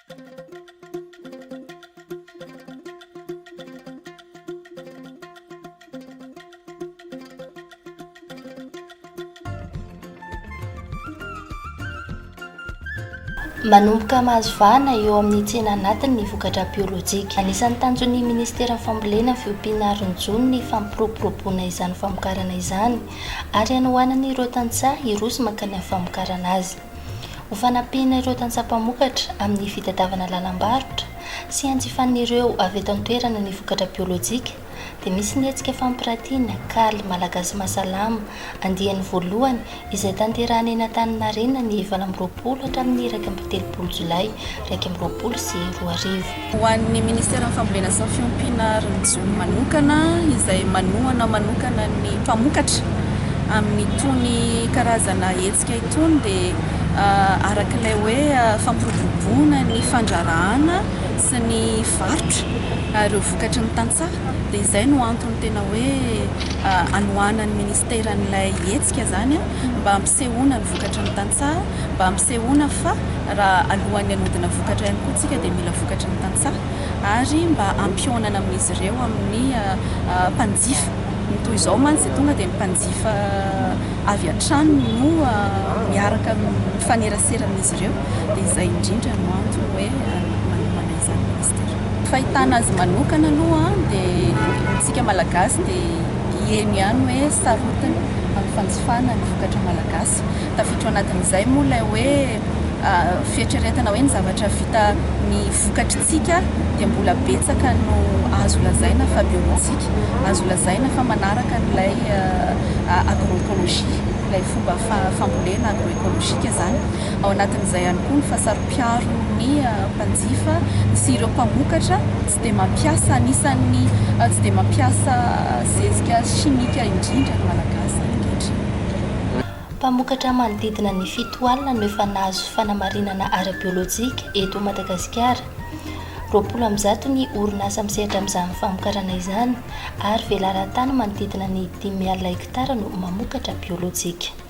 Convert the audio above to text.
Manomboka mahazo vahana eo amin'ny tsena anatiny ny vokatra biolojika. Anisan'ny tanjon'ny ministera fambolena ny fiompiana aron-jony ny fampiroporoboana izany famokarana izany ary hanohanana ireo tantsaha hiroso makany amin'ny famokarana azy. Ho fanampiana ireo tantsaha mpamokatra amin'ny fitadiavana lalam-barotra sy hanjifan'ireo avy eto an-toerana ny vokatra biolojika dia misy ny hetsika fampirantiana kaly malagasy mahasalama andiany voalohany izay tanterahana eny Antaninarenina ny 2020 hatramin'ny 2023 Jolay 2020 sy 2024. Ho an'ny ministera fambolena sy fiompiana aron-jony manokana izay manohana manokana ny mpamokatra amin'ny itony karazana hetsika itony dia arak'ilay hoe fampiroboroboana ny fandrarahana sy ny varotra ireo vokatry ny tantsaha dia izay no antony tena hoe anohanan'ny ministera n'ilay hetsika zany mba hampisehoana ny vokatry ny tantsaha, mba hampisehoana fa raha alohan'ny hanodina vokatra ihany koa tsika dia mila vokatry ny tantsaha ary mba hampionana amin'izy ireo amin'ny mpanjifa. Toy izao mantsy tonga dia mpanjifa avy hatrany no miaraka mifanerasera amin'izy ireo dia izay indrindra no antony hoe manomana izany ministera. Fahitana azy manokana aloha dia tsika malagasy dia heno ihany hoe sarotiny amin'ny fanjifana ny vokatra malagasy. Tafiditra anatin'izay moa ilay hoe fieritreretana hoe ny zavatra vita ny vokatritsika dia mbola betsaka no azo lazaina fa biolojika, azo lazaina fa manaraka n'ilay agroekôlôjia, ilay fomba fambolena agroekôlôjika zany. Ao anatin'izay ihany koa ny fahasarom-piaron'ny mpanjifa sy ireo mpamokatra tsy dia mampiasa anisan'ny tsy dia mampiasa zezika chimika indrindra ny malagasy ankehitriny. Mpamokatra manodidina ny 7 alina no efa nahazo fanamarinana ara-biolojika eto Madagasikara. 20 ny orinasa misehatra amin'izany famokarana izany ary velarantany manodidina ny 5,000 hektara no mamokatra biolojika.